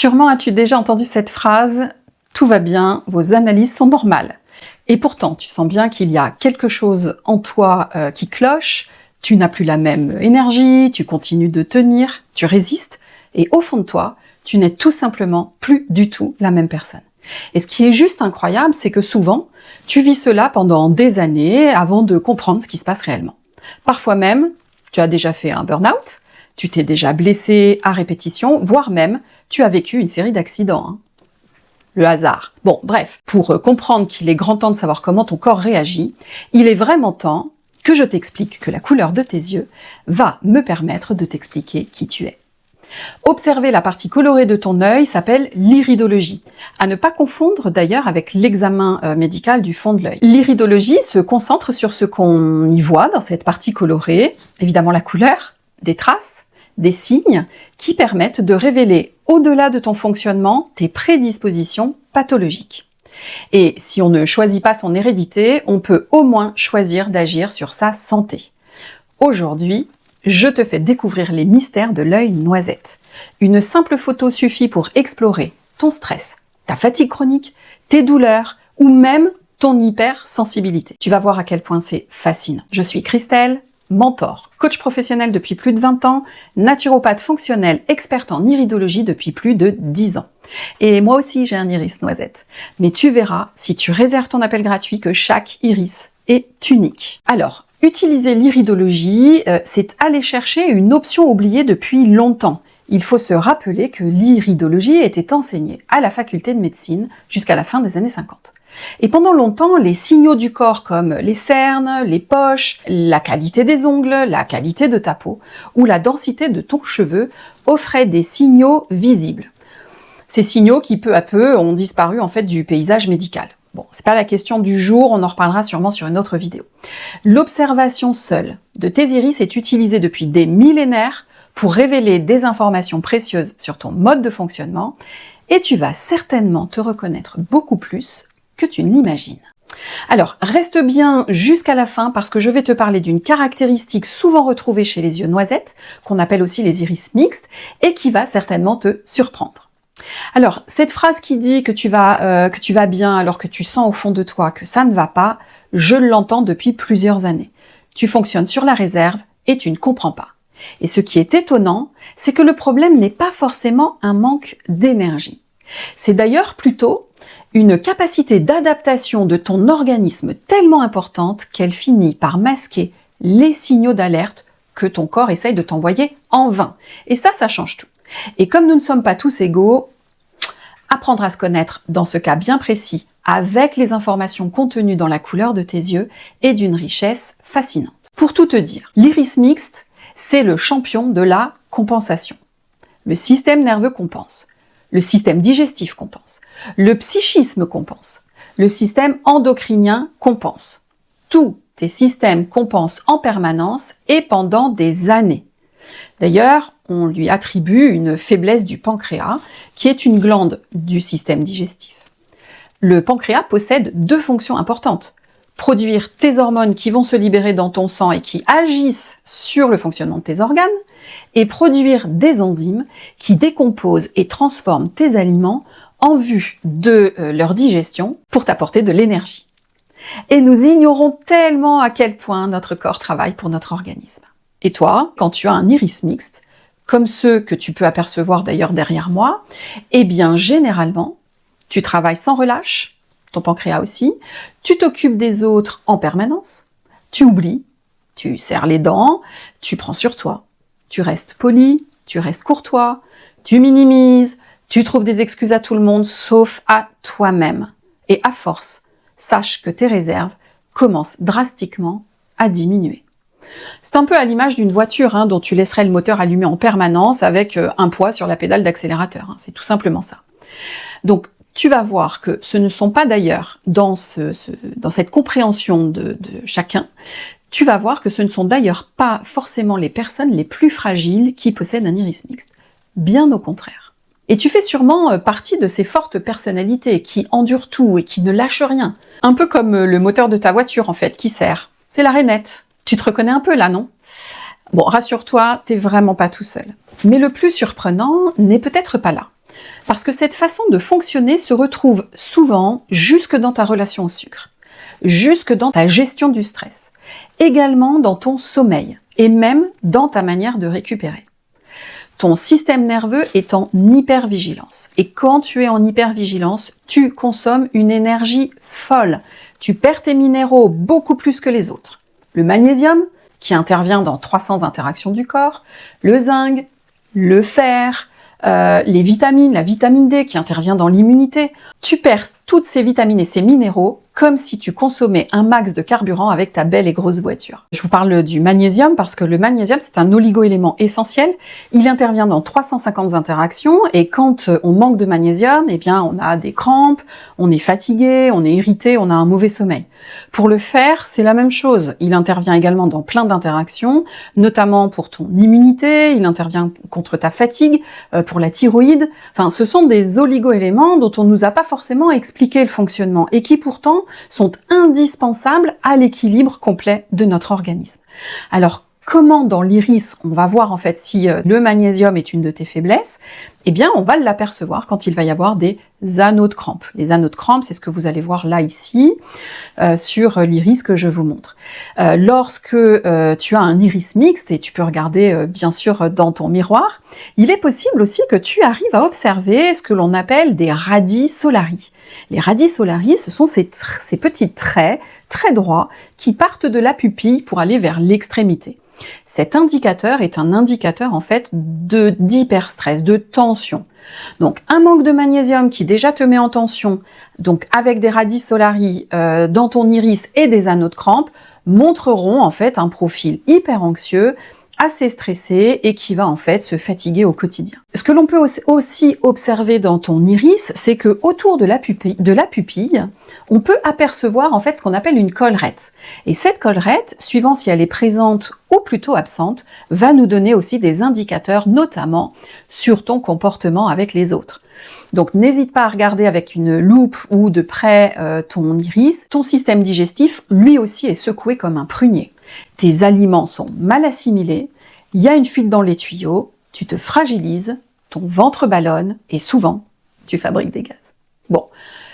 Sûrement as-tu déjà entendu cette phrase « Tout va bien, vos analyses sont normales ». Et pourtant, tu sens bien qu'il y a quelque chose en toi qui cloche, tu n'as plus la même énergie, tu continues de tenir, tu résistes, et au fond de toi, tu n'es tout simplement plus du tout la même personne. Et ce qui est juste incroyable, c'est que souvent, tu vis cela pendant des années avant de comprendre ce qui se passe réellement. Parfois même, tu as déjà fait un burn-out, tu t'es déjà blessé à répétition, voire même, tu as vécu une série d'accidents. Le hasard. Bon, bref, pour comprendre qu'il est grand temps de savoir comment ton corps réagit, il est vraiment temps que je t'explique que la couleur de tes yeux va me permettre de t'expliquer qui tu es. Observer la partie colorée de ton œil s'appelle l'iridologie, à ne pas confondre d'ailleurs avec l'examen médical du fond de l'œil. L'iridologie se concentre sur ce qu'on y voit dans cette partie colorée, évidemment la couleur, des traces, des signes qui permettent de révéler au-delà de ton fonctionnement tes prédispositions pathologiques. Et si on ne choisit pas son hérédité, on peut au moins choisir d'agir sur sa santé. Aujourd'hui, je te fais découvrir les mystères de l'œil noisette. Une simple photo suffit pour explorer ton stress, ta fatigue chronique, tes douleurs ou même ton hypersensibilité. Tu vas voir à quel point c'est fascinant. Je suis Christelle, mentor, coach professionnel depuis plus de 20 ans, naturopathe fonctionnelle, experte en iridologie depuis plus de 10 ans. Et moi aussi j'ai un iris noisette. Mais tu verras, si tu réserves ton appel gratuit, que chaque iris est unique. Alors, utiliser l'iridologie, c'est aller chercher une option oubliée depuis longtemps. Il faut se rappeler que l'iridologie était enseignée à la faculté de médecine jusqu'à la fin des années 50. Et pendant longtemps, les signaux du corps comme les cernes, les poches, la qualité des ongles, la qualité de ta peau ou la densité de ton cheveu offraient des signaux visibles. Ces signaux qui peu à peu ont disparu en fait du paysage médical. Bon, c'est pas la question du jour, on en reparlera sûrement sur une autre vidéo. L'observation seule de tes iris est utilisée depuis des millénaires pour révéler des informations précieuses sur ton mode de fonctionnement et tu vas certainement te reconnaître beaucoup plus que tu ne l'imagines. Alors, reste bien jusqu'à la fin parce que je vais te parler d'une caractéristique souvent retrouvée chez les yeux noisettes, qu'on appelle aussi les iris mixtes, et qui va certainement te surprendre. Alors, cette phrase qui dit que tu vas bien alors que tu sens au fond de toi que ça ne va pas, je l'entends depuis plusieurs années. Tu fonctionnes sur la réserve et tu ne comprends pas. Et ce qui est étonnant, c'est que le problème n'est pas forcément un manque d'énergie. C'est d'ailleurs plutôt une capacité d'adaptation de ton organisme tellement importante qu'elle finit par masquer les signaux d'alerte que ton corps essaye de t'envoyer en vain. Et ça change tout. Et comme nous ne sommes pas tous égaux, apprendre à se connaître dans ce cas bien précis, avec les informations contenues dans la couleur de tes yeux, est d'une richesse fascinante. Pour tout te dire, l'iris mixte, c'est le champion de la compensation. Le système nerveux compense. Le système digestif compense, le psychisme compense, le système endocrinien compense. Tous tes systèmes compensent en permanence et pendant des années. D'ailleurs, on lui attribue une faiblesse du pancréas, qui est une glande du système digestif. Le pancréas possède deux fonctions importantes. Produire tes hormones qui vont se libérer dans ton sang et qui agissent sur le fonctionnement de tes organes, et produire des enzymes qui décomposent et transforment tes aliments en vue de leur digestion pour t'apporter de l'énergie. Et nous ignorons tellement à quel point notre corps travaille pour notre organisme. Et toi, quand tu as un iris mixte, comme ceux que tu peux apercevoir d'ailleurs derrière moi, eh bien généralement, tu travailles sans relâche, ton pancréas aussi, tu t'occupes des autres en permanence, tu oublies, tu serres les dents, tu prends sur toi. Tu restes poli, tu restes courtois, tu minimises, tu trouves des excuses à tout le monde sauf à toi-même. Et à force, sache que tes réserves commencent drastiquement à diminuer. C'est un peu à l'image d'une voiture dont tu laisserais le moteur allumé en permanence avec un poids sur la pédale d'accélérateur. C'est tout simplement ça. Donc, tu vas voir que ce ne sont pas d'ailleurs, dans cette compréhension de chacun, tu vas voir que ce ne sont d'ailleurs pas forcément les personnes les plus fragiles qui possèdent un iris mixte. Bien au contraire. Et tu fais sûrement partie de ces fortes personnalités qui endurent tout et qui ne lâchent rien. Un peu comme le moteur de ta voiture en fait, qui sert. C'est la rainette. Tu te reconnais un peu là, non? Bon, rassure-toi, t'es vraiment pas tout seul. Mais le plus surprenant n'est peut-être pas là. Parce que cette façon de fonctionner se retrouve souvent jusque dans ta relation au sucre, jusque dans ta gestion du stress, également dans ton sommeil et même dans ta manière de récupérer. Ton système nerveux est en hypervigilance. Et quand tu es en hypervigilance, tu consommes une énergie folle. Tu perds tes minéraux beaucoup plus que les autres. Le magnésium, qui intervient dans 300 interactions du corps, le zinc, le fer, les vitamines, la vitamine D qui intervient dans l'immunité. Tu perds toutes ces vitamines et ces minéraux comme si tu consommais un max de carburant avec ta belle et grosse voiture. Je vous parle du magnésium parce que le magnésium, c'est un oligo-élément essentiel. Il intervient dans 350 interactions et quand on manque de magnésium, eh bien, on a des crampes, on est fatigué, on est irrité, on a un mauvais sommeil. Pour le fer, c'est la même chose. Il intervient également dans plein d'interactions, notamment pour ton immunité, il intervient contre ta fatigue, pour la thyroïde. Enfin, ce sont des oligo-éléments dont on nous a pas forcément expliqué le fonctionnement et qui pourtant sont indispensables à l'équilibre complet de notre organisme. Alors, comment dans l'iris on va voir en fait si le magnésium est une de tes faiblesses? Eh bien, on va l'apercevoir quand il va y avoir des anneaux de crampes. Les anneaux de crampes, c'est ce que vous allez voir là, ici, sur l'iris que je vous montre. Lorsque tu as un iris mixte, et tu peux regarder bien sûr dans ton miroir, il est possible aussi que tu arrives à observer ce que l'on appelle des radii solari. Les radii solari, ce sont ces petits traits très droits qui partent de la pupille pour aller vers l'extrémité. Cet indicateur est un indicateur en fait d'hyperstress, de tension. Donc un manque de magnésium qui déjà te met en tension, donc avec des radii solari dans ton iris et des anneaux de crampes, montreront en fait un profil hyper anxieux, assez stressé et qui va en fait se fatiguer au quotidien. Ce que l'on peut aussi observer dans ton iris, c'est que autour de la pupille, on peut apercevoir en fait ce qu'on appelle une collerette. Et cette collerette, suivant si elle est présente ou plutôt absente, va nous donner aussi des indicateurs, notamment sur ton comportement avec les autres. Donc n'hésite pas à regarder avec une loupe ou de près ton iris. Ton système digestif, lui aussi, est secoué comme un prunier. Tes aliments sont mal assimilés, il y a une fuite dans les tuyaux, tu te fragilises, ton ventre ballonne et souvent, tu fabriques des gaz. Bon,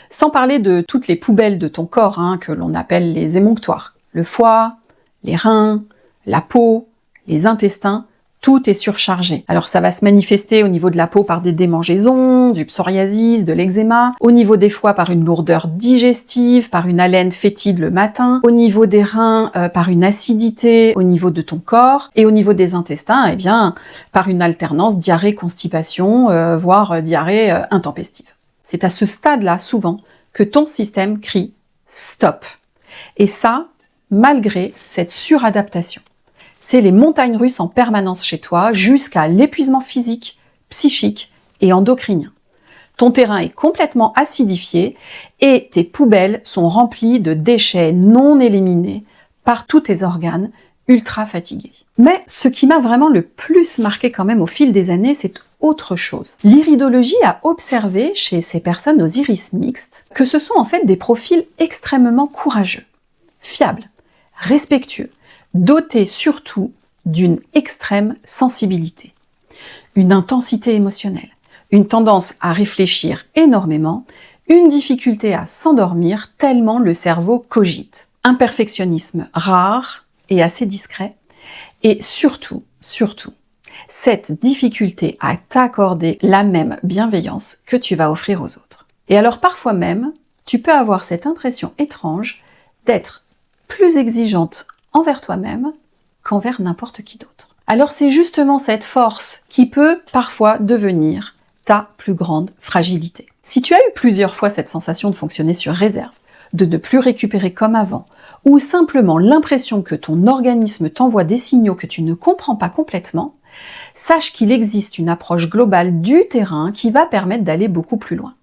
sans parler de toutes les poubelles de ton corps que l'on appelle les émonctoires. Le foie, les reins, la peau, les intestins, tout est surchargé. Alors ça va se manifester au niveau de la peau par des démangeaisons, du psoriasis, de l'eczéma, au niveau des foies par une lourdeur digestive, par une haleine fétide le matin, au niveau des reins par une acidité au niveau de ton corps, et au niveau des intestins, eh bien, par une alternance diarrhée-constipation, voire diarrhée intempestive. C'est à ce stade-là, souvent, que ton système crie « stop ». Et ça, malgré cette suradaptation. C'est les montagnes russes en permanence chez toi, jusqu'à l'épuisement physique, psychique et endocrinien. Ton terrain est complètement acidifié et tes poubelles sont remplies de déchets non éliminés par tous tes organes ultra fatigués. Mais ce qui m'a vraiment le plus marqué quand même au fil des années, c'est autre chose. L'iridologie a observé chez ces personnes aux iris mixtes que ce sont en fait des profils extrêmement courageux, fiables, respectueux, dotés surtout d'une extrême sensibilité, une intensité émotionnelle, une tendance à réfléchir énormément, une difficulté à s'endormir tellement le cerveau cogite, un perfectionnisme rare et assez discret, et surtout, cette difficulté à t'accorder la même bienveillance que tu vas offrir aux autres. Et alors parfois même, tu peux avoir cette impression étrange d'être plus exigeante envers toi-même qu'envers n'importe qui d'autre. Alors c'est justement cette force qui peut parfois devenir ta plus grande fragilité. Si tu as eu plusieurs fois cette sensation de fonctionner sur réserve, de ne plus récupérer comme avant, ou simplement l'impression que ton organisme t'envoie des signaux que tu ne comprends pas complètement, sache qu'il existe une approche globale du terrain qui va permettre d'aller beaucoup plus loin.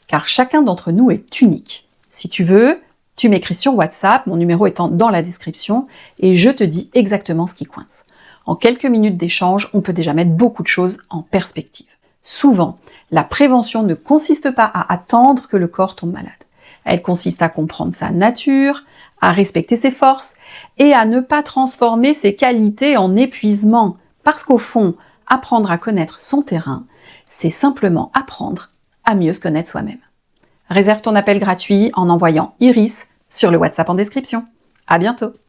Car chacun d'entre nous est unique. Si tu veux, tu m'écris sur WhatsApp, mon numéro étant dans la description, et je te dis exactement ce qui coince. En quelques minutes d'échange, on peut déjà mettre beaucoup de choses en perspective. Souvent, la prévention ne consiste pas à attendre que le corps tombe malade. Elle consiste à comprendre sa nature, à respecter ses forces et à ne pas transformer ses qualités en épuisement. Parce qu'au fond, apprendre à connaître son terrain, c'est simplement apprendre à mieux se connaître soi-même. Réserve ton appel gratuit en envoyant IRIS sur le WhatsApp en description. À bientôt!